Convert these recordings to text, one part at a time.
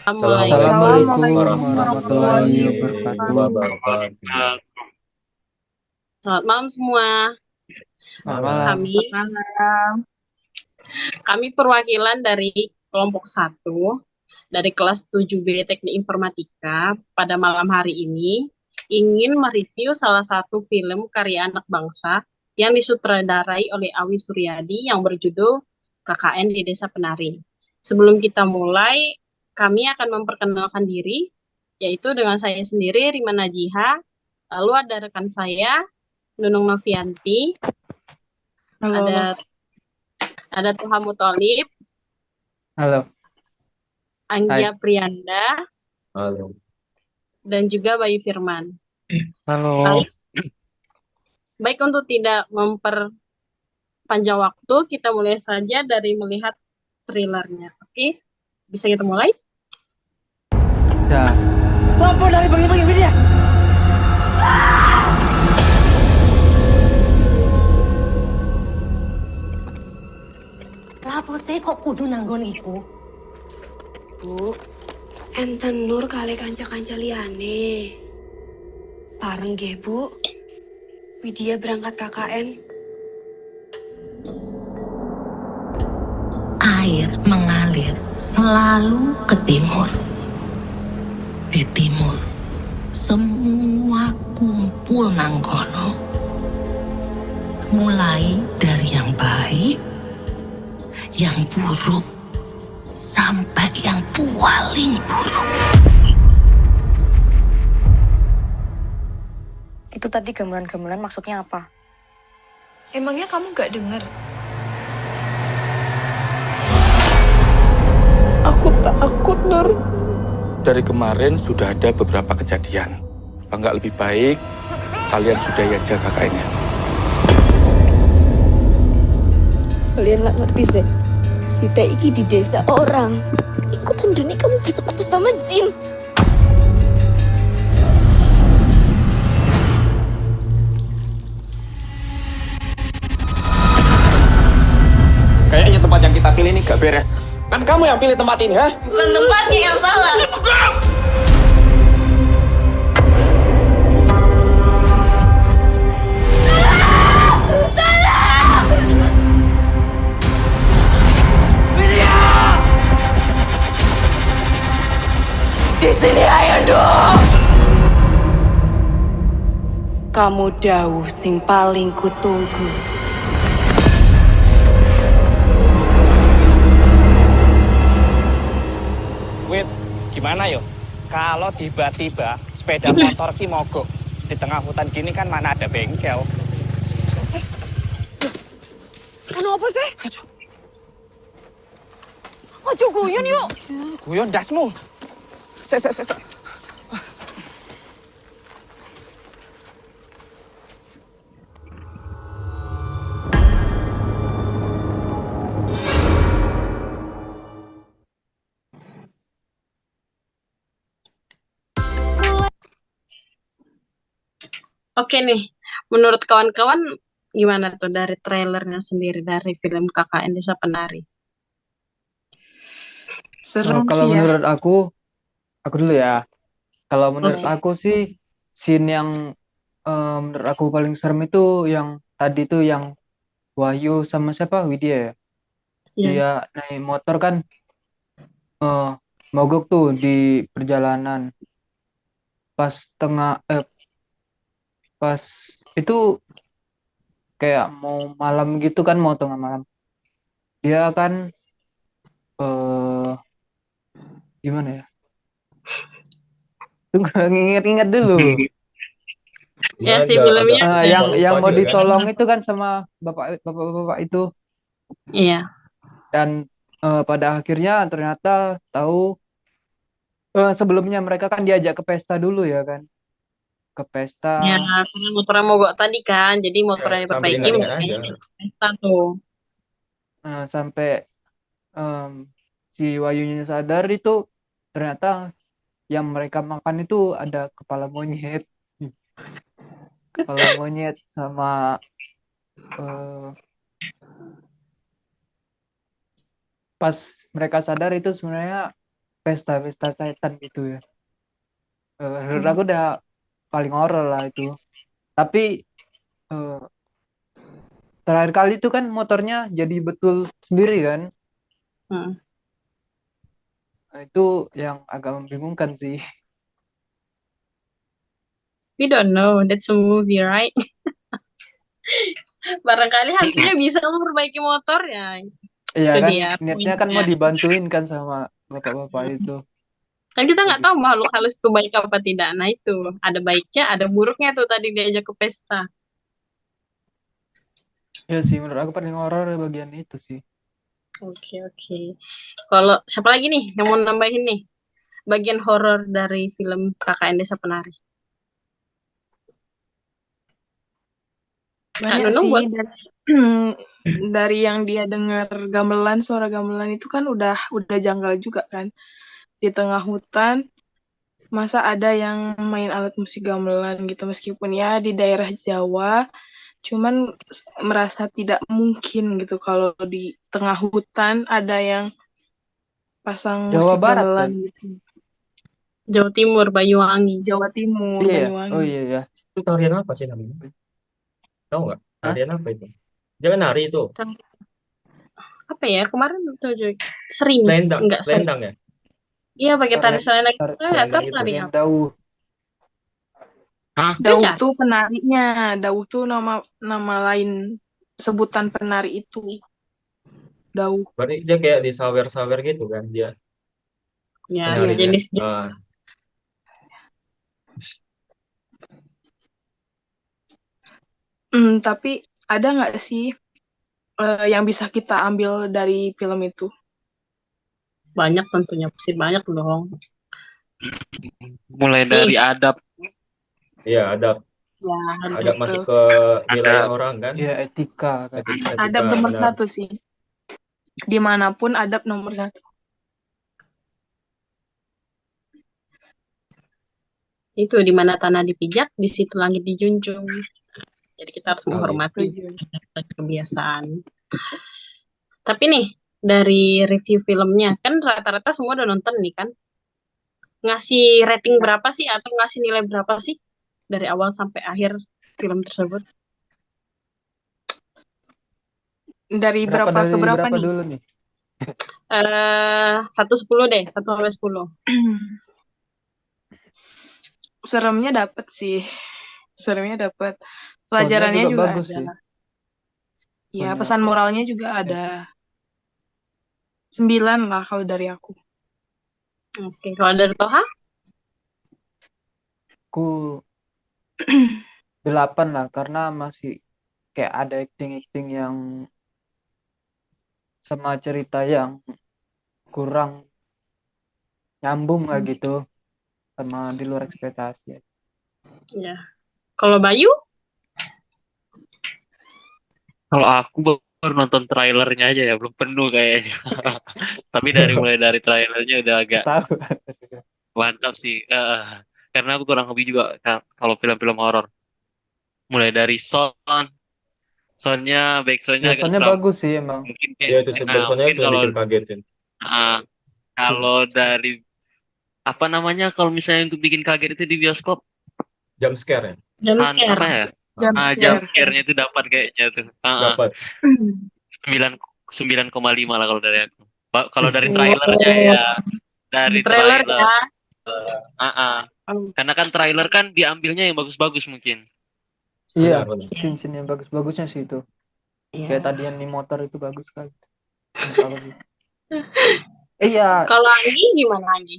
Assalamualaikum Assalamualaikum warahmatullahi warahmatullahi wabarakatuh. wabarakatuh. Selamat malam semua. Selamat malam. Kami kami perwakilan dari kelompok 1 dari kelas 7B Teknik Informatika pada malam hari ini ingin mereview salah satu film karya anak bangsa yang disutradarai oleh Awi Suryadi yang berjudul KKN di Desa Penari. Sebelum kita mulai, kami akan memperkenalkan diri, yaitu dengan saya sendiri, Rima Najiha, lalu ada rekan saya, Nunung Novianti, Halo. ada Tuha Mutolib, Halo. Anggia Hai. Prianda, Halo. dan juga Bayu Firman. Halo. Baik, untuk tidak memperpanjang waktu, kita mulai saja dari melihat trailernya. Oke, bisa kita mulai? Ya. Lapor dari bagi-bagi media. Lapo sih kok kudu nanggon iku? Bu, enten Nur kali kanca-kanca liyane. Bareng nggih, Bu. Widya berangkat KKN. Air mengalir selalu ke timur. Di timur, semua kumpul nang kono. Mulai dari yang baik, yang buruk, sampai yang paling buruk. Itu tadi gamelan-gamelan maksudnya apa? Emangnya kamu gak denger? Aku takut, Nur. Dari kemarin sudah ada beberapa kejadian. Apa nggak lebih baik kalian sudah aja kakaknya? Kalian nggak ngerti sih. Kita iki di desa orang. Ikut tanduni kamu bersekutu sama jin. Kayaknya tempat yang kita pilih ini gak beres. Kan kamu yang pilih tempat ini, ha? Bukan tempatnya yang salah. Di sini ayo dong. Kamu dawuh sing paling kutunggu. Wait, gimana yo? Kalau tiba-tiba sepeda motor ki mogok di tengah hutan gini kan mana ada bengkel? Kenapa sih? Ojo guyon yuk. Guyon dasmu. Se. Oke nih, menurut kawan-kawan gimana tuh dari trailernya sendiri dari film KKN Desa Penari? Kalau menurut aku dulu ya. Kalau menurut Oke. aku sih scene yang menurut aku paling serem itu yang tadi tuh yang Wahyu sama siapa? Widya ya. Ya. Dia naik motor kan eh, mogok tuh di perjalanan. Pas itu kayak mau malam gitu kan, mau tengah malam. Dia kan eh gimana ya? Tunggu, ingat-ingat dulu. Ya si Ada filmnya Yang lupa mau juga kan? ditolong itu kan sama bapak itu, iya. dan pada akhirnya ternyata tahu sebelumnya mereka kan diajak ke pesta dulu ya kan, ke pesta. Ya, karena motornya mogok tadi kan, jadi Ya, motornya sampai diperbaiki, ingat-ingat makanya aja. pesta tuh. Sampai em, si Wayunya sadar itu ternyata yang mereka makan itu ada kepala monyet, kepala monyet sama eh, pas mereka sadar itu sebenarnya pesta setan gitu ya. Menurut aku udah paling horor lah itu. Tapi eh, terakhir kali itu kan motornya jadi betul sendiri kan. Hmm. Nah, itu yang agak membingungkan sih. We don't know, that's a movie, right? Barangkali hantunya bisa memperbaiki motornya. Iya Itu kan dia niatnya kan mau poinnya. dibantuin kan sama bapak-bapak itu. Kan kita nggak tahu makhluk halus itu baik apa tidak. Nah itu, ada baiknya, ada buruknya tuh tadi diajak ke pesta. Ya sih menurut aku paling horor bagian itu sih. Oke, oke. Kalau siapa lagi nih yang mau nambahin nih? Bagian horor dari film KKN Desa Penari. Kak Banyak Nunung sih buat dari yang dia dengar gamelan, suara gamelan itu kan udah janggal juga kan. Di tengah hutan, masa ada yang main alat musik gamelan gitu, meskipun ya di daerah Jawa, cuman merasa tidak mungkin gitu kalau di tengah hutan ada yang pasang Jawa musik Barat gamelan kan? gitu. Jawa Timur, Banyuwangi. Jawa Timur, Iya. Banyuwangi. Oh iya ya. Itu tarian apa sih namanya? Tahu nggak? Hah? Tarian apa itu? Jangan nari itu. Apa ya kemarin tuh sering Selendang, enggak sering. selendang ya? Iya pakai tari selendang. Tar- Saya nggak tahu selendang itu. penari Yang apa. Dauh. Dauh Cacat. tuh penarinya, Dauh tuh nama lain sebutan penari itu. Dauh. Berarti dia kayak di sawer-sawer gitu kan dia Ya, penarinya. sejenis Tapi ada nggak sih yang bisa kita ambil dari film itu? banyak tentunya pasti banyak dong. Mulai dari adab, Iya, ada Ya, ada masuk ke wilayah orang kan? Ya etika kan. Etika, adab nomor benar. 1 sih. Dimanapun adab nomor 1. Itu di mana tanah dipijak, di situ langit dijunjung. Jadi kita harus Sekali. menghormati kebiasaan. Tapi nih dari review filmnya kan rata-rata semua udah nonton nih kan. Ngasih rating berapa sih atau ngasih nilai berapa sih dari awal sampai akhir film tersebut? Dari berapa ke berapa nih? dulu nih? 1-10 deh, 1-10. Seremnya dapet sih. Seremnya dapet. Pelajarannya juga juga bagus ada. sih. Ya, Banyak. pesan moralnya juga ada. 9 lah kalau dari aku. Oke, kalau dari Toha? Aku 8 lah karena masih kayak ada acting yang sama cerita yang kurang nyambung lah gitu sama di luar ekspektasi. Ya. Kalau Bayu? Kalau aku baru nonton trailernya aja ya, belum penuh kayaknya. Tapi mulai dari trailernya udah agak Tahu. mantap sih. Karena aku kurang hobi juga kalau film-film horor. Mulai dari soundnya, backsoundnya agak Soundnya seram. bagus sih emang. Mungkin Iya, kayak, itu sebenarnya mungkin juga kalau bikin kagetin. kalau dari apa namanya, kalau misalnya untuk bikin kaget itu di bioskop, Jump scare ya? Jump apa scare. ya? Jump Jump scare. scare-nya itu dapat kayaknya tuh. Dapat. 9,5 lah kalau dari aku. Kalau dari trailernya ya, dari Trailer trailer. ya. Karena kan trailer kan diambilnya yang bagus-bagus mungkin. Iya, Benar. scene-scene yang bagus-bagusnya sih itu. Iya. Kayak tadi yang di motor itu bagus kan. Iya, Kalau Anggi gimana Anggi?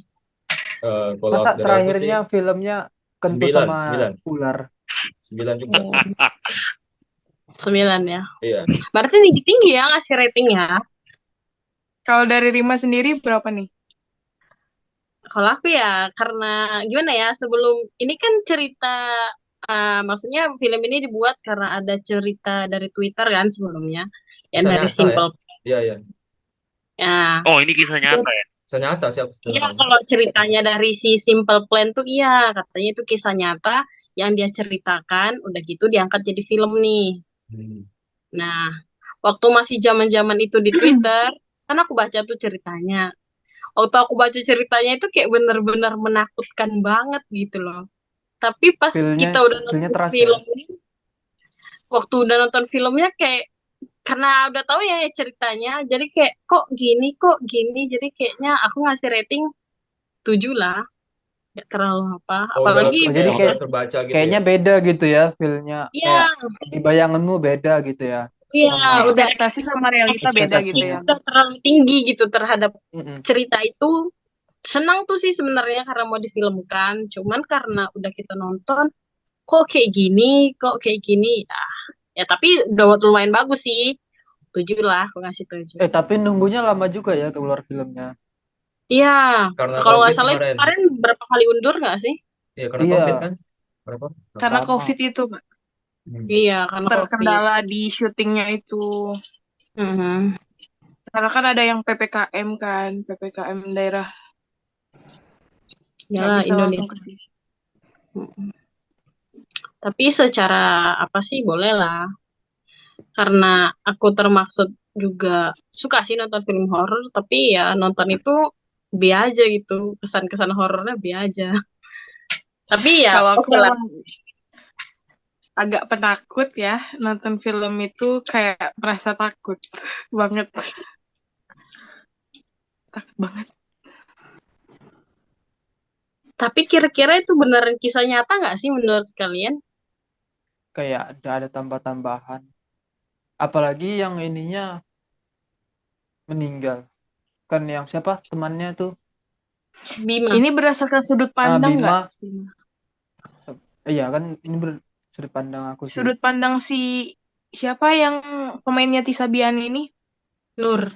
Kalau masa dari aku sih terakhirnya filmnya kentut 9, sama 9. ular. 9 juga. 9 ya. Iya. Berarti tinggi ya ngasih ratingnya. Kalau dari Rima sendiri berapa nih? Kalau aku ya karena gimana ya sebelum ini kan cerita maksudnya film ini dibuat karena ada cerita dari Twitter kan sebelumnya yang Kisah dari nyata Simple. Iya, iya. Ya. Oh, ini kisah nyata ya? Kisah nyata sih aku Iya, sebenarnya. kalau ceritanya dari si Simple Plan tuh iya, katanya itu kisah nyata yang dia ceritakan, udah gitu diangkat jadi film nih. Nah, waktu masih zaman-zaman itu di Twitter, kan aku baca tuh ceritanya. waktu aku baca ceritanya itu kayak bener-bener menakutkan banget gitu loh. Tapi pas kita udah Feel-nya nonton terasa. film ini, waktu udah nonton filmnya kayak karena udah tahu ya ceritanya, jadi kayak kok gini, jadi kayaknya aku ngasih rating 7 lah, gak terlalu apa. Oh, udah Apalagi jadi udah kayak terbaca gitu kayaknya ya. beda gitu ya feel-nya. iya, Kayak di bayanganmu beda gitu ya. iya, Sama udah Ekspektasi sama realita beda ekspektasi. gitu ya. udah terlalu tinggi gitu terhadap Mm-mm. cerita itu. Senang tuh sih sebenarnya karena mau difilmkan, cuman karena udah kita nonton kok kayak gini, ya tapi udah lumayan bagus sih. 7 lah, aku ngasih 7. Tapi nunggunya lama juga ya keluar filmnya. Iya, Karena kalau nggak COVID salah itu kemarin. kemarin berapa kali undur nggak sih? Iya, karena Iya. COVID kan. Berapa? Karena Lama. COVID itu, Mbak. Iya, karena COVID. Terkendala di syutingnya itu. Mhm. Karena kan ada yang PPKM kan, PPKM daerah. Nggak Ya, bisa langsung Indonesia. ke sini. Tapi secara apa sih boleh lah. Karena aku termaksud juga suka sih nonton film horor, tapi ya nonton itu bi aja gitu. Kesan-kesan horornya bi aja. Tapi ya Kalau aku oke lah. memang agak penakut ya, nonton film itu kayak merasa takut banget. Takut banget. Tapi kira-kira itu beneran kisah nyata nggak sih menurut kalian? Kayak ada tambah-tambahan. Apalagi yang ininya meninggal. Kan yang siapa temannya tuh? Bima. Ini berdasarkan sudut pandang Bima. nggak? Iya kan ini sudut pandang aku sih. Sudut pandang siapa yang pemainnya Tisa Bian ini? Nur.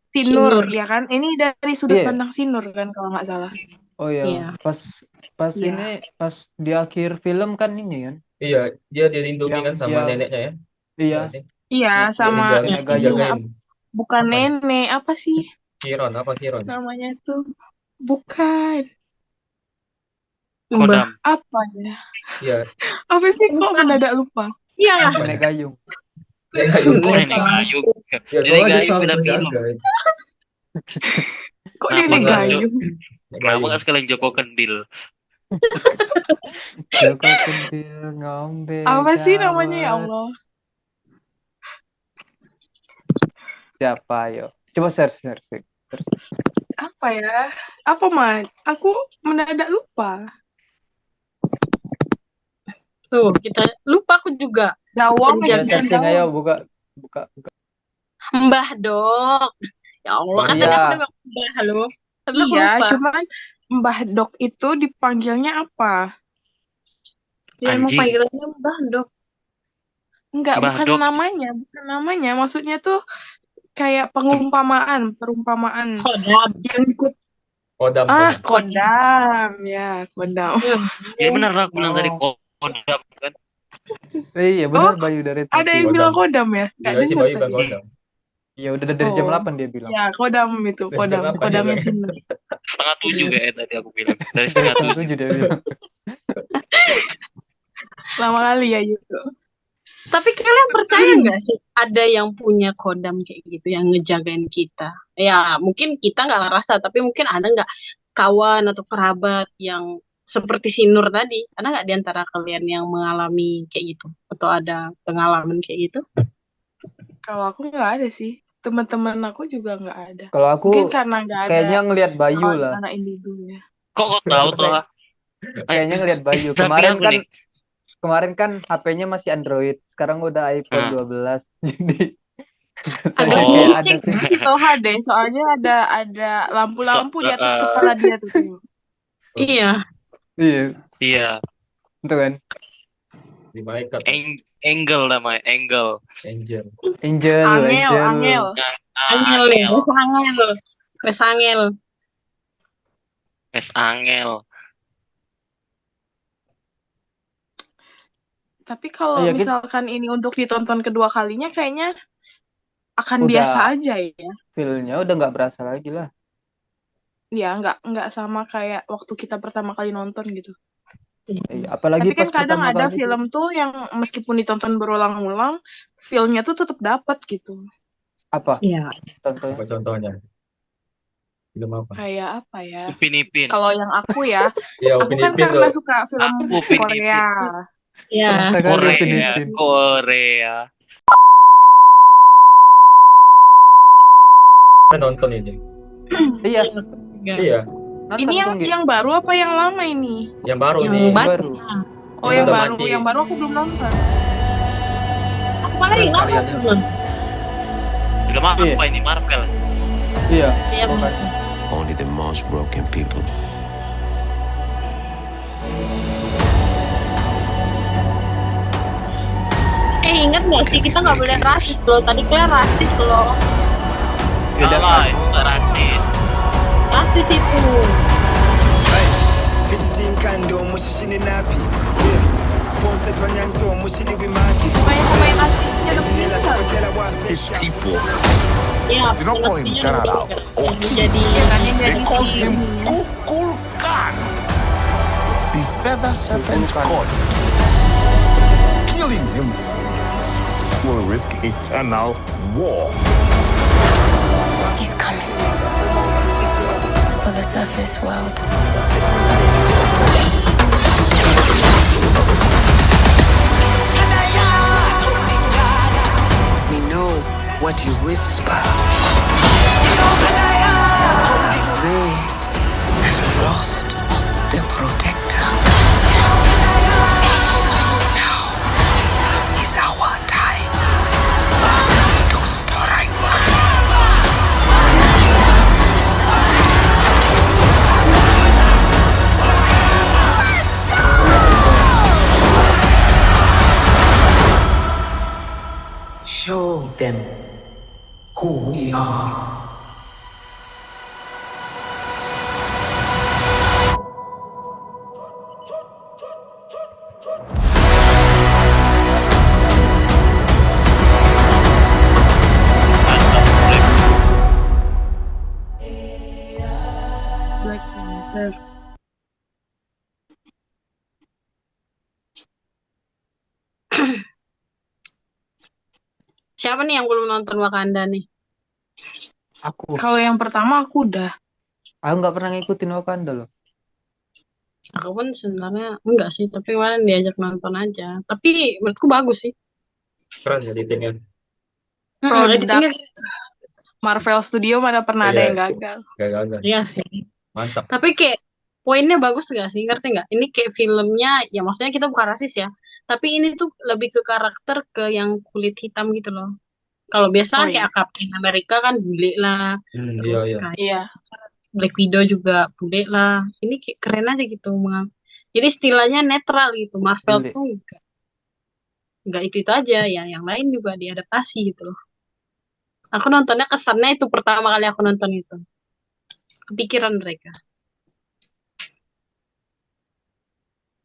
Si Si Nur, Nur. ya kan? Ini dari sudut Iya. pandang si Nur kan kalau nggak salah. Oh iya, Iya. pas Iya. ini pas di akhir film kan ini kan? Iya, dia dilindungi Yang kan sama dia- neneknya ya. Iya. Nggak sih? Iya, Yang sama nenek ininya, gayung. bukan Apa nih? nenek, apa sih Kiron, apa Kiron? namanya tuh? Bukan. Kodam. Apa ya? Iya, Apa sih kok mendadak lupa? Iya. Nenek gayung. Nenek gayung. Kok Nenek Gayung? Ya, Nenek soalnya dia Gayung selalu beda film. menjaga. Kok Kenapa Nenek nggak Gayung? Nenek Kenapa gayung. nggak sekalian Joko Kendil? Joko Kendil ngombe Apa sih namanya ya gawat. Allah? Siapa yo? Coba search. Apa ya? Apa, Man? Aku mendadak lupa. Tuh, kita lupa aku juga. Dawang Ya Penjaga searching Dawang. ayo buka. Mbah Dok. Ya Allah, kan tadi Iya. aku udah ngomong Mbah loh. Tapi aku Iya, lupa. cuman Mbah Dok itu dipanggilnya apa? Ya emang Anjing. panggilannya Mbah Dok. Enggak, Mbah bukan Dok. namanya. Maksudnya tuh kayak perumpamaan. Kodam. Yang ikut Kodam. kodam. Ya, kodam. Ya benar lah aku bilang Oh. tadi Kodam kan. Iya benar Bayu dari Ada tadi. yang bilang kodam ya? Nggak Iya sih dengar Bayu bilang tadi. kodam. Iya udah dari jam Oh. 8 dia bilang. Ya, kodam itu, Dari jam 8 kodamnya juga. Sinur. 6:30 kayak tadi aku bilang. Dari 6:30. 7 dia bilang. Lama kali ya gitu. Tapi kalian percaya nggak sih ada yang punya kodam kayak gitu yang ngejagain kita? Ya mungkin kita nggak ngerasa, tapi mungkin ada nggak kawan atau kerabat yang seperti si Nur tadi? Ada nggak di antara kalian yang mengalami kayak gitu? Atau ada pengalaman kayak gitu? Kalau aku nggak ada sih. Teman-teman aku juga nggak ada. Kalau aku Mungkin karena nggak ada kayaknya ngelihat Bayu kawan lah. anak indigo ya. Kok tahu toh? Kayaknya ngelihat Bayu. Kemarin kan HP-nya masih Android, sekarang udah iPhone 12. Jadi Ada Oh. ada sih. Si Toha deh, soalnya ada lampu-lampu di atas kepala dia tuh. Iya. Iya. Itu kan. Di malaikat. Angel namanya, Angel. Angel. Angel. Angel ya, Wes Angel. Wes Angel. Tapi kalau Iya, misalkan ini untuk ditonton kedua kalinya kayaknya akan Udah. biasa aja ya. Feel-nya udah nggak berasa lagi lah. Ya, nggak sama kayak waktu kita pertama kali nonton gitu. Iya, apalagi Tapi kan pas kadang pertama ada kali film tuh yang meskipun ditonton berulang-ulang, feel-nya tuh tetap dapat gitu. apa Iya. contohnya? Apa contohnya? Film apa? Kayak apa ya? Upin Ipin. Kalau yang aku ya, Iya, aku Upin kan Ipin karena tuh. suka film Upin Korea. Ya. Terasa kali Upin Korea, Ipin. Korea. Kita nonton ini. Iya, Iya, nonton Ini tuh, Gi. yang baru apa yang lama ini? yang baru Yang nih. baru. Oh, Yang yang udah baru. mati. Yang baru aku belum nonton. Aku malah Keren yang lama kalian. belum. Film Iya. apa ini? Marvel. Iya. Iya, makanya. Only the most broken people. Ingat nggak sih kita nggak boleh rasis loh. Tadi kalian rasis loh. Beda lah, itu nggak rasis. Rasis itu. Banyak pemain aslinya udah meninggal. His people. Iya, They don't call him aslinya General udah or meninggal. King. Jadi They call him Kukulkan, the feather serpent god. Killing him will risk eternal war. He's coming for the surface world. We know what you whisper. They have lost their protector. Now is our time to strike. Show them who we are. Black Panther. siapa nih yang belum nonton Wakanda nih? Aku Kalau yang pertama aku udah. nggak pernah ngikutin Wakanda loh. Aku pun sebenarnya enggak sih, tapi kemarin diajak nonton aja. Tapi menurutku bagus sih. Keren editingnya. Produk Editingnya Marvel Studio mana pernah ada Iya, yang gagal. gagal. iya sih. Mantap. Tapi kayak poinnya bagus gak sih? Ngerti nggak? Ini kayak filmnya, ya maksudnya kita bukan rasis ya. Tapi ini tuh lebih ke karakter ke yang kulit hitam gitu loh. Kalau biasa Oh, kayak Captain America kan bule lah. Iya, Terus iya. kayak Iya. Black Widow juga bule lah. Ini kayak keren aja gitu. Jadi istilahnya netral gitu. Marvel Bule. tuh nggak itu aja ya. Yang lain juga diadaptasi gitu loh. Aku nontonnya kesannya itu pertama kali aku nonton itu. Kepikiran mereka.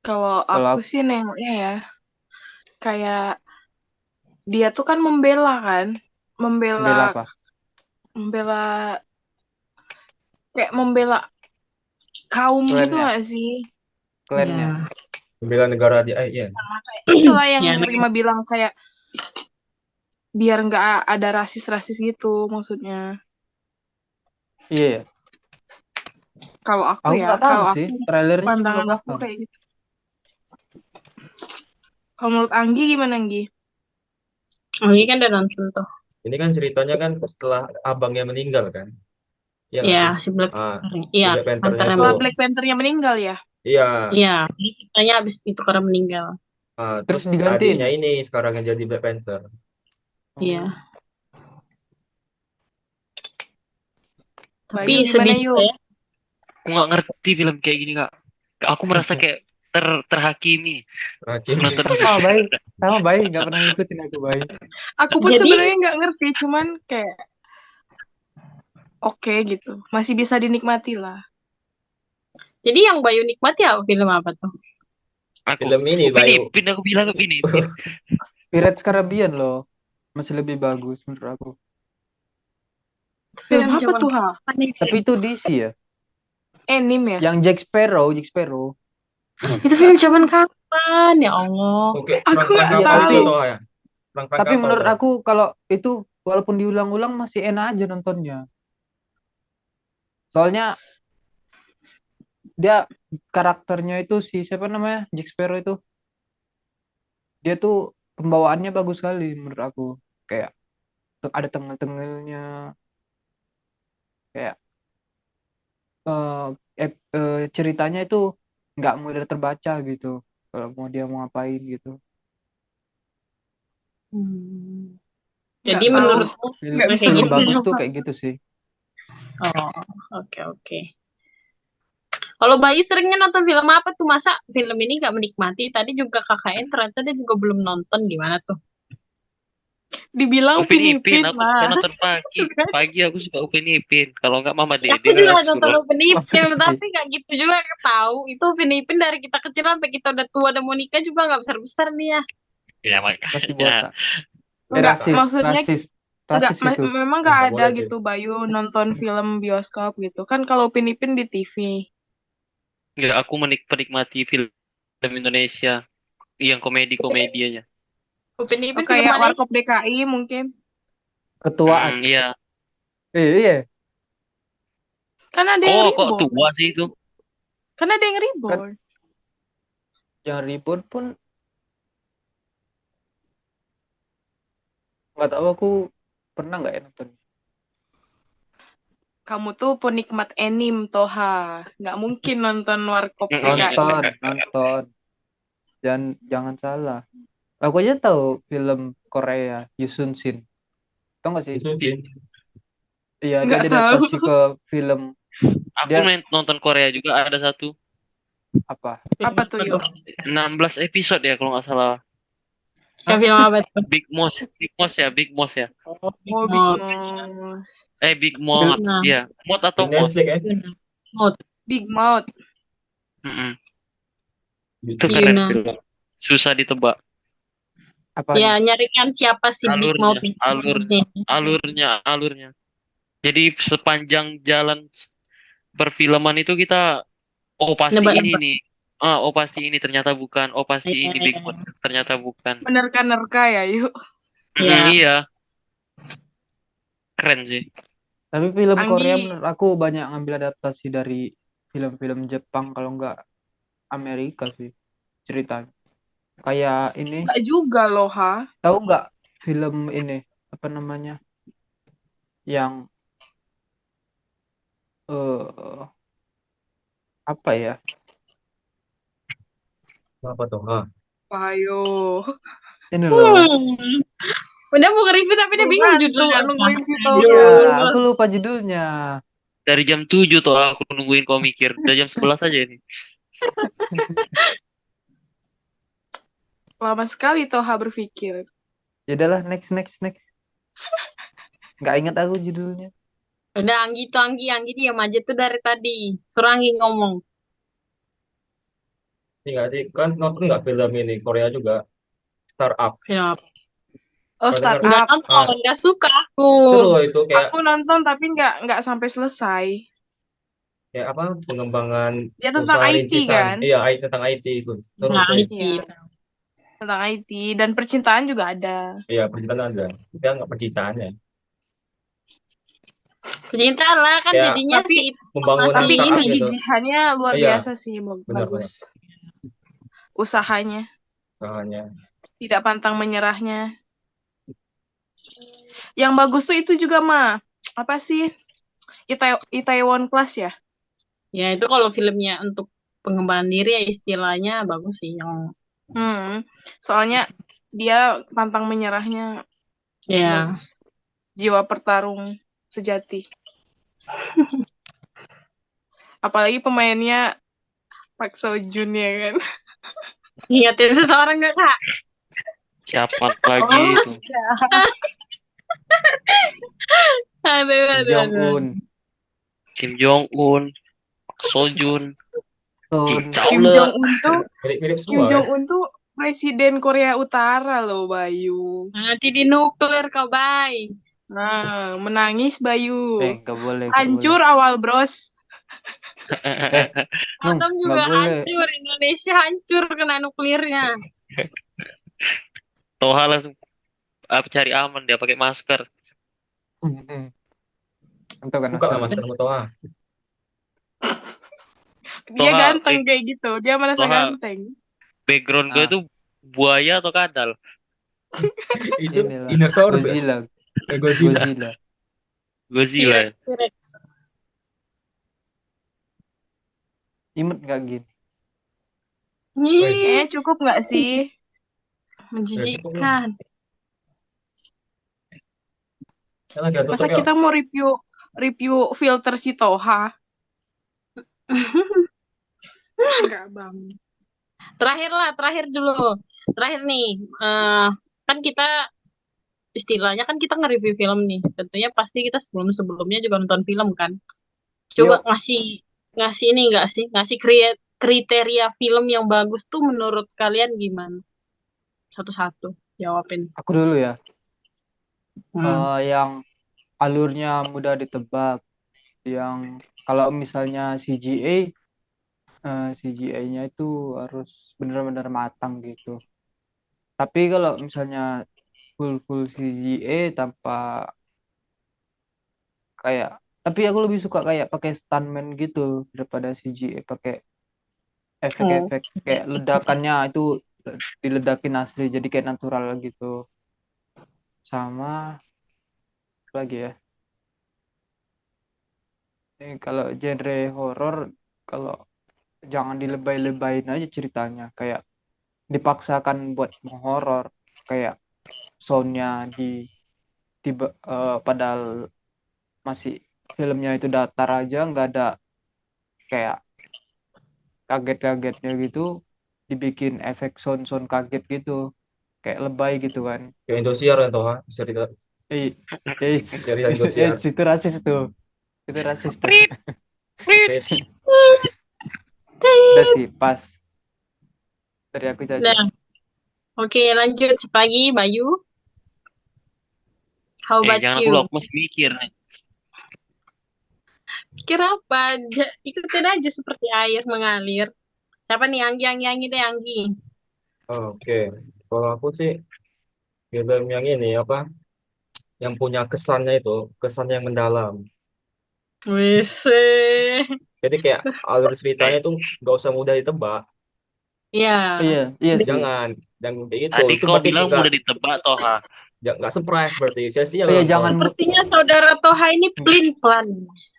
Kalau Kalau aku sih nengoknya ya, kayak dia tuh kan membela kan, Bela apa? membela kayak membela kaum gitu Klannya. gak sih? Klannya. Bela negara dia, iya. Itulah yang Ya, Rima bilang kayak biar nggak ada rasis-rasis gitu maksudnya. Iya. Kalau aku Aku ya, nggak paham kalau sih. aku Trailernya juga pandangan nggak aku paham. kayak gitu. Kalau menurut Anggi gimana Anggi? Ini kan udah nonton tuh. Ini kan ceritanya kan setelah abangnya meninggal kan. Iya nggak Iya, sih? si Black Ah, Panther. si Iya, Black Panther-nya Panther Setelah tuh. Black Panther-nya meninggal ya? Iya. Iya, ini ceritanya abis itu karena meninggal. Terus Terus digantiin. adiknya ini sekarang yang jadi Black Panther. Iya. Tapi Bayu gimana sedih yuk? juga ya. Aku nggak ngerti film kayak gini, Kak. Aku merasa kayak terhakimi Terakhir. nonton Sama baik. Sama baik. Nggak pernah ngikutin aku baik. Aku pun Jadi- sebenarnya nggak ngerti, cuman kayak oke gitu, masih bisa dinikmati lah. Jadi yang Bayu nikmati apa film apa tuh? aku. Film ini, Upin Bayu. Ipin, aku bilang Upin Ipin. Pirates Caribbean loh. Masih lebih bagus menurut aku. Film apa zaman tuh ha? kapan nih? Tapi itu DC ya. Anime ya? Yang Jack Sparrow. Jack Sparrow. Itu film zaman kapan? Ya Allah. Oke, Aku perang nggak kapal tahu. itu toh ya. Perang Tapi kapal menurut toh. aku kalau itu walaupun diulang-ulang masih enak aja nontonnya. Soalnya dia karakternya itu si siapa namanya Jack Sparrow itu, dia tuh pembawaannya bagus sekali menurut aku. Kayak ada tengil-tengilnya, kayak ceritanya itu nggak mudah terbaca gitu kalau mau dia mau ngapain gitu. Jadi Nggak tahu. menurutmu Film, Nggak bisa film gitu? bagus ngomong. tuh kayak gitu sih. Oh, oke. Kalau Bayu seringnya nonton film apa tuh? Masa film ini nggak menikmati? Tadi juga KKN ternyata dia juga belum nonton, gimana tuh? Dibilang Upin Ipin, Pinipin aku suka mah. nonton pagi. Pagi aku suka Upin Ipin. Kalau nggak Mama Ya, Dede aku juga lewat nonton suruh. Upin Ipin, tapi nggak gitu juga tahu. Itu Upin Ipin dari kita kecil sampai kita udah tua dan mau nikah juga nggak besar-besar nih ya. Ya Masih makanya. botak. Enggak, rasis maksudnya rasis enggak, rasis itu. memang nggak Nggak ada boleh, gitu Bayu nonton film bioskop gitu kan kalau Upin Ipin di TV. Nggak, aku penikmati film Indonesia yang komedi-komedianya. Upin Ipin film Kayak mana? Warkop DKI mungkin. Ketuaan. Iya. Iya. Kan ada yang Kok reborn. tua sih itu? Kan ada yang reborn. Yang ribut pun nggak tahu, aku pernah nggak ya nonton. Kamu tuh penikmat anime Toha. Nggak mungkin nonton Warkop DKI. Nonton jangan salah, aku aja tahu film Korea Yusun Shin, tau nggak sih? Iya, dia Nggak diadaptasi tahu. ke film. Aku Dia nonton Korea juga ada satu. apa Apa tuh yuk? 16 episode ya kalau nggak salah. Film apa tuh? Big Moss ya. Big Moss. Big Mouth, Nah. ya. Mouth atau Moss? Big Mouth. Itu keren film. Susah ditebak. Ya, nyarikan siapa sih Big Mouth ini. Alurnya. Jadi sepanjang jalan perfilman itu kita pasti Nebak-nebak. ini nih. Pasti ini ternyata bukan. Pasti ini Big Mouth ternyata bukan. Menerka-nerka ya yuk. Iya. Keren sih. Tapi film Anggi. Korea menurut aku banyak ngambil adaptasi dari film-film Jepang, kalau nggak Amerika sih ceritanya. Kayak ini, Nggak juga loh, ha? tahu nggak film ini apa namanya? Yang apa ya? Apa tuh? Ayo. Ini loh. Udah mau nge-review tapi dia bingung judulnya. Nungguin si Iya, aku lupa judulnya. Dari jam 7 tuh aku nungguin kau mikir. Udah jam 11 aja ini. Lama sekali Toha berpikir. Ya udahlah, next. Nggak ingat aku judulnya. Udah Anggi diam aja tuh dari tadi. Suruh Anggi ngomong. Iya sih, kan nonton nggak film ini Korea juga, Startup. Film apa? Oh, Nggak Startup. dengar? Nggak nonton, nggak suka aku. Seru itu, kayak Aku nonton tapi nggak sampai selesai. apa, pengembangan Ya tentang usaha IT rintisan. kan? Iya, tentang IT itu. Seru Nah, coy. IT. Tentang IT dan percintaan juga ada. Iya, percintaan ada. Tapi nggak percintaan ya. Percintaan lah kan Ya, jadinya tapi si Pembangunan Tapi startup gitu. kegigihannya luar Iya, biasa sih, benar bagus. Usahanya, usahanya. tidak pantang menyerahnya. Yang bagus tuh itu juga mah. Apa sih? Itaewon Class ya? Ya itu kalau filmnya untuk pengembangan diri ya istilahnya bagus sih yang Soalnya dia pantang menyerahnya ya. bagus. Jiwa pertarung sejati. Apalagi pemainnya Park Seo Joon ya kan. Ingatin seseorang nggak Kak? Siapa lagi itu? Aduh. Kim Jong Un, Seo Joon, Kim Jong Un tuh mirip Kim semua ya. Jong Un tuh presiden Korea Utara loh, Bayu. Nanti di nuklir kau bay. Nah, menangis Bayu. Nggak boleh. Hancur awal bros. Atom juga nggak boleh. hancur, Indonesia hancur kena nuklirnya. Toha langsung cari aman, dia pakai masker. Entah kan Buka lah masker Mutoha. Dia Toha, ganteng kayak gitu. Dia merasa Toha, ganteng. background gue Ah, tuh buaya atau kadal? Itu inilah dinosaurus ya? Godzilla, Godzilla. Godzilla. Godzilla. T-Rex. Imut gak gini? Woi, Kayaknya cukup nggak sih? udah cukup belum? Menjijikan. Ya lagi tutup Masa yuk. kita mau review filter si Toha? Enggak, Bang. Terakhir dulu. Terakhir nih, kan kita istilahnya kan kita nge-review film nih. Tentunya pasti kita sebelumnya juga nonton film kan. Coba Yuk, ngasih ini enggak sih? Ngasih kriteria film yang bagus tuh menurut kalian gimana? Satu-satu jawabin. aku dulu ya. Hmm. Yang alurnya mudah ditebak, yang kalau misalnya CGI-nya itu harus benar-benar matang gitu. Tapi kalau misalnya full CGI tanpa kayak, tapi aku lebih suka kayak pakai stuntman gitu daripada CGI pakai Oh. efek-efek kayak ledakannya itu diledakin asli jadi kayak natural gitu. Sama apa lagi ya? Kalau genre horor, kalau jangan dilebay-lebayin aja ceritanya, kayak dipaksakan buat menghoror, kayak soundnya tiba padahal masih filmnya itu datar aja, nggak ada kayak kaget-kagetnya gitu, dibikin efek sound kaget gitu, kayak lebay gitu kan. Kayak Indosiar kan Toha, cerita eh eh serial Indosiar. itu rasis tuh, itu rasis tuh. Prit. Udah sih, pas dari aku itu aja. Nah, oke lanjut pagi Bayu. How about Jangan aku you? loh, aku masih mikir nih. Kira apa? Ikutin aja seperti air mengalir. Siapa nih? Anggi deh Anggi. Oke. Kalau aku sih film yang ini apa? Yang punya kesannya itu, kesan yang mendalam. Wis. Jadi kayak alur ceritanya itu nggak usah mudah ditebak. Ya. Iya sih. Jangan kayak gitu. Tadi Itu kau berarti bilang nggak mudah ditebak, Toha. nggak surprise berarti. Sia-sia Iya, nonton. jangan Sepertinya saudara Toha ini pelin-pelan.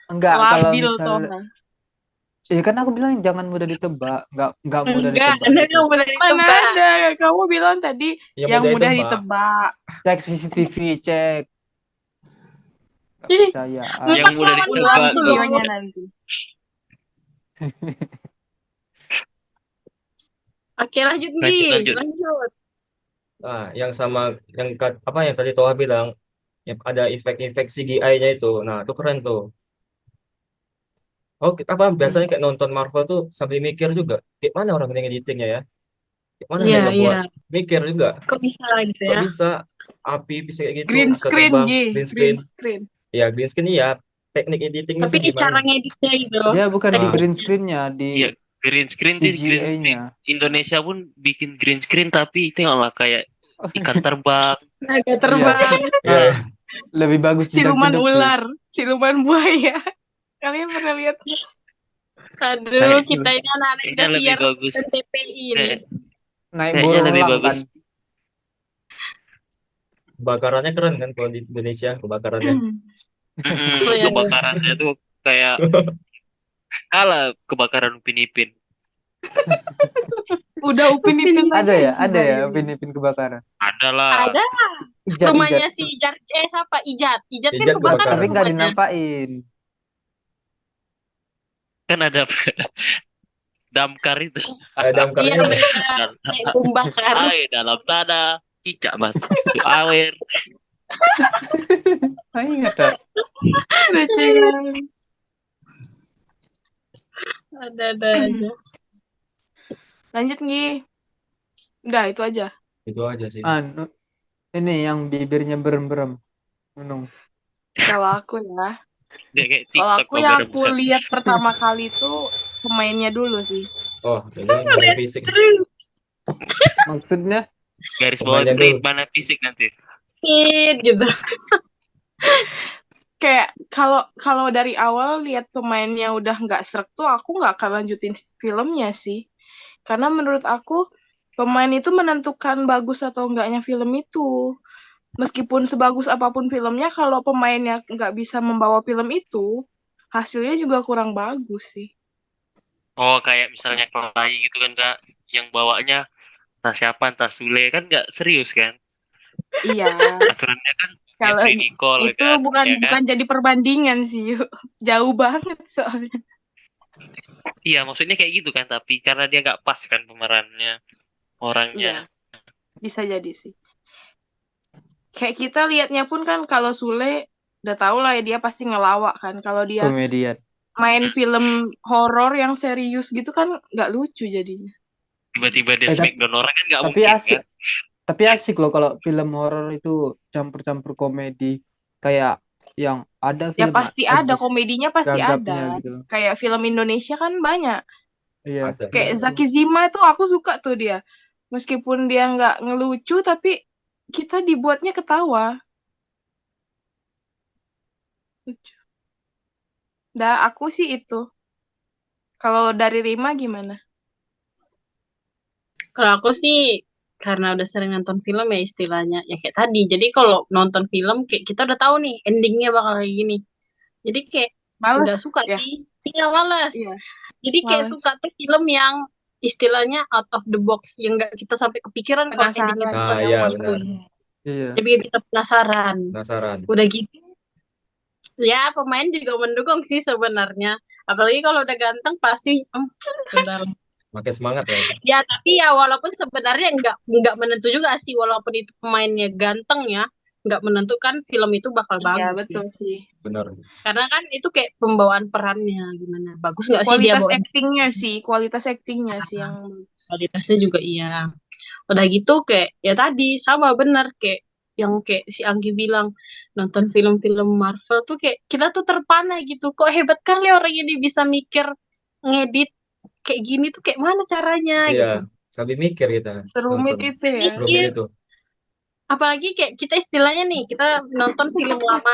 enggak kalau Labil misalnya Toha. iya kan aku bilang jangan mudah ditebak, enggak mudah Enggak, ditebak Anda gitu. bilang mudah Mana ditebak. ada? Kamu bilang tadi yang mudah ditebak. Cek CCTV, cek. Gak Ih, percaya. Yang mudah Ulang ditebak tuh. videonya nanti. Oke lanjut Gi, Lanjut. lanjut. Nah, yang sama apa yang tadi Toha bilang, yang ada efek-efek CGI-nya itu. Nah, itu keren tuh. Oh, apa biasanya kayak nonton Marvel tuh sambil mikir juga, gimana orang yang editingnya ya? Gimana Iya, mereka buat? iya. Mikir juga. Kok bisa gitu Kok ya? bisa api bisa kayak gitu, Green bisa screen, terbang, Gi. green Green screen. screen. Ya, green screen iya. Teknik editingnya Tapi tuh gimana? cara ngeditnya gitu loh. Dia bukan di Ah. green screen-nya, di Iya, green screen tuh green screen. CGI-nya. Indonesia pun bikin green screen tapi tengoklah kayak ikan terbang. Naga terbang. Iya. Lebih bagus Siluman jedak-jeduk sih. ular, siluman buaya. Kalian pernah lihat? Aduh, kita ini anak-anak Kayaknya lebih Indosiar bagus. dan TPI ini. Naik Kayaknya lebih bolang bagus. kan. Kebakarannya keren kan kalau di Indonesia kebakarannya. Oh, iya. Kebakarannya tuh kayak kalah kebakaran Upin Ipin. Udah Upin Ipin Ada lagi ya, sih, ada ya Bayu. Upin Ipin kebakaran. Ada lah. Ada. Ijat, Rumahnya Ijat. si siapa? Ijat. Ijat kan Ijat kebakaran kebakaran. Tapi nggak rumahnya. dinampain. Kan ada damkar itu. Iya, Damkarnya iya. Kayak pembakar. Air dalam tanah, cicak masuk ke air. Ingat tak? Lucu banget. Ada aja. Lanjut, Gi. Udah, itu aja. itu aja sih. Ini yang bibirnya berem-berem. Nunung. Kalau aku ya. Kayak Kalau TikTok aku yang bareng. aku lihat pertama kali itu pemainnya dulu sih. Oh, ini dari fisik. Maksudnya Garis bawah Pemainnya grade dulu. mana fisik nanti. Fit gitu. kayak kalau dari awal lihat pemainnya udah nggak srek tuh aku nggak akan lanjutin filmnya sih. Karena menurut aku pemain itu menentukan bagus atau enggaknya film itu. Meskipun sebagus apapun filmnya, kalau pemainnya nggak bisa membawa film itu, hasilnya juga kurang bagus sih. Oh, kayak misalnya Kelai gitu kan Kak, yang bawanya entah siapa, entah Sule kan nggak serius kan? Iya. Aturannya kan Kalau Jeffrey Nicole itu kan, bukan ya kan? bukan jadi perbandingan sih, yuk. Jauh banget soalnya. Iya, maksudnya kayak gitu kan, tapi karena dia nggak pas kan pemerannya, Iya, orangnya. bisa jadi sih. Kayak kita liatnya pun kan kalau Sule udah tahu lah ya dia pasti ngelawak kan. Kalau dia Komedian. main film horor yang serius gitu kan nggak lucu jadinya. Tiba-tiba dia Tapi, smackdown orang kan nggak tapi mungkin asik. kan? Tapi asik loh kalau film horor itu campur-campur komedi. Kayak yang ada Ya film pasti ada, Ajis komedinya pasti gagapnya ada. gitu. Kayak film Indonesia kan banyak. Iya. Ada. Kayak Zaki Zima itu aku suka tuh dia. Meskipun dia nggak ngelucu tapi kita dibuatnya ketawa. Lucu. Dah aku sih itu. Kalau dari Rima gimana? Kalau aku sih karena udah sering nonton film ya istilahnya ya kayak tadi. Jadi kalau nonton film kayak kita udah tahu nih endingnya bakal kayak gini. Jadi kayak Males nggak suka ya? sih. Iya males. Iya. Jadi kayak Males. suka tuh film yang istilahnya out of the box yang nggak kita sampai kepikiran kalau endingnya Penasaran. tuh Ah, kayak iya apa benar. gitu. Iya. Jadi bikin kita penasaran. Penasaran. Udah gitu ya pemain juga mendukung sih sebenarnya. Apalagi kalau udah ganteng pasti benar. Makin semangat ya. Ya tapi ya walaupun sebenarnya nggak menentu juga sih walaupun itu pemainnya ganteng ya nggak menentukan film itu bakal Iya, bagus betul sih. sih. Benar. Karena kan itu kayak pembawaan perannya gimana bagus nggak sih dia Kualitas bawa actingnya sih, kualitas actingnya sih yang kualitasnya juga iya. Udah gitu kayak ya tadi sama benar kayak yang kayak si Anggi bilang nonton film-film Marvel tuh kayak kita tuh terpana gitu kok hebat kali orang ini bisa mikir ngedit kayak gini tuh kayak mana caranya gitu. Iya, sambil mikir kita serumit nonton. itu ya. Serumit itu. Apalagi kayak kita istilahnya nih kita nonton film lama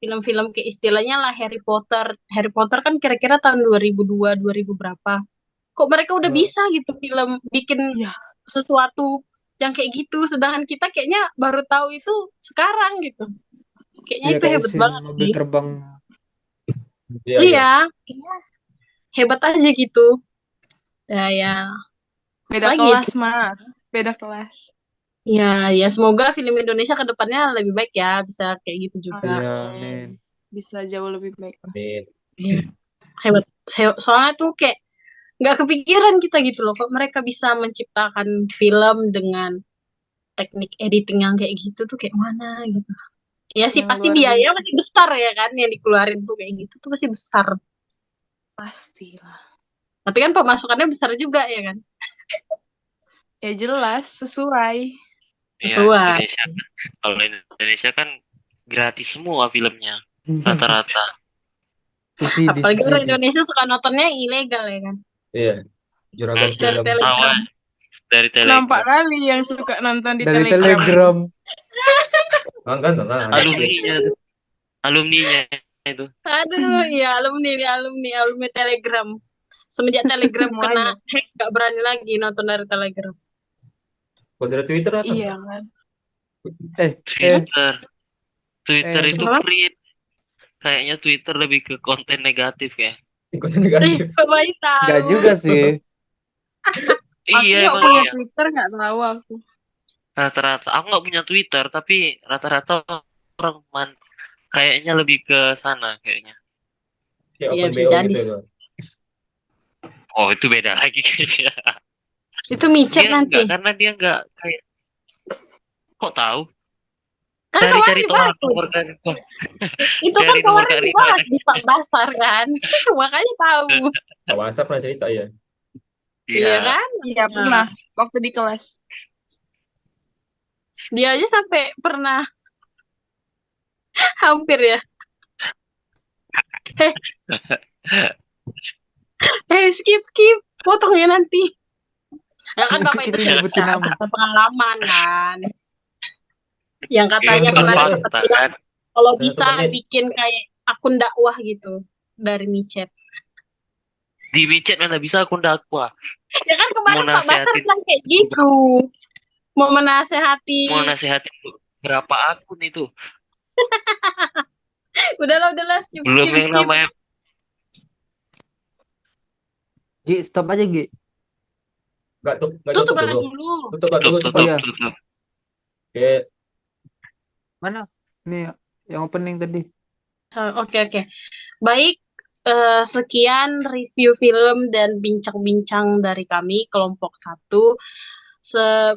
film-film kayak istilahnya lah Harry Potter kan kira-kira tahun 2002 2000 berapa kok mereka udah bisa gitu film bikin sesuatu yang kayak gitu sedangkan kita kayaknya baru tahu itu sekarang gitu kayaknya Iya, itu kayak hebat scene banget mobil sih terbang. Iya, iya. iya kayaknya hebat aja gitu ya Beda lagi kelas sih mah, beda kelas. ya semoga film Indonesia ke depannya lebih baik ya bisa kayak gitu juga Iya, amin. Bisa jauh lebih baik. Amin. Iya. Hebat soalnya tuh kayak nggak kepikiran kita gitu loh kok mereka bisa menciptakan film dengan teknik editing yang kayak gitu tuh kayak mana gitu ya sih Yang pasti luar biaya biasa. pasti besar ya kan yang dikeluarin tuh kayak gitu tuh pasti besar Pastilah. tapi kan pemasukannya besar juga ya kan Ya jelas, sesuai. Iya, sesuai Indonesia kan. Kalau Indonesia kan gratis semua filmnya rata-rata. Subsidi, apalagi orang subsidi. Indonesia suka nontonnya yang ilegal ya kan Iya, juragan dari film. Telegram Dari Nampak Telegram. kali yang suka nonton di Dari Telegram. Telegram. Kan tenang. Alumninya itu. aduh ya alumni Telegram semenjak Telegram kena Semuanya. hack gak berani lagi nonton dari Telegram. Kalau dari Twitter atau Iya kan. Twitter itu Apa? print. Kayaknya Twitter lebih ke konten negatif ya. konten negatif? Baik tahu. Enggak juga sih. Iya, Aku nggak emang punya iya. Twitter, nggak tahu aku. Rata-rata. Aku nggak punya Twitter, tapi rata-rata orang kayaknya lebih ke sana kayaknya. Kayak Iya, open bisa BO jadi gitu sih. ya. Oh, itu beda lagi kayaknya. Itu micet Dia nanti. enggak, karena dia enggak kayak. Kok tahu? Kan Cari-cari kemarin nomor kan. itu kan Cari nomor kemarin Kak Rima. dibahas di Pak Basar kan. Makanya tahu. Pak WhatsApp pernah cerita ya. Iya kan? Iya pernah. Waktu di kelas. Dia aja sampai pernah hampir ya. Skip. Potongnya nanti. Ya kan Bapak itu Kita sebutin nama. cerita pengalaman kan. Yang Itu katanya bukan kemarin fakta sempat bilang, kan. Kalau Misalnya bisa temenin. bikin kayak akun dakwah gitu dari micet. Di WeChat mana bisa akun dakwah. Ya kan kemarin Pak Basar nasehatin bilang kayak gitu. Mau menasehati. mau nasehatin berapa akun itu. Udahlah, Belum skip. yang namanya Gi, stop aja Gi. Nggak Tutup tutup lah dulu. dulu. Tutup lah dulu tutup cepat. Iya. tutup. Oke. Mana? Nih yang opening tadi. Oke. Baik, sekian review film dan bincang-bincang dari kami kelompok 1.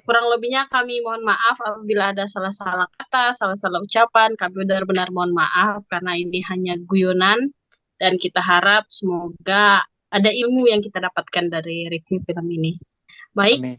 Kurang lebihnya kami mohon maaf apabila ada salah-salah kata, salah-salah ucapan. Kami benar-benar mohon maaf karena ini hanya guyonan dan kita harap semoga ada ilmu yang kita dapatkan dari review film ini. Baik, Amin.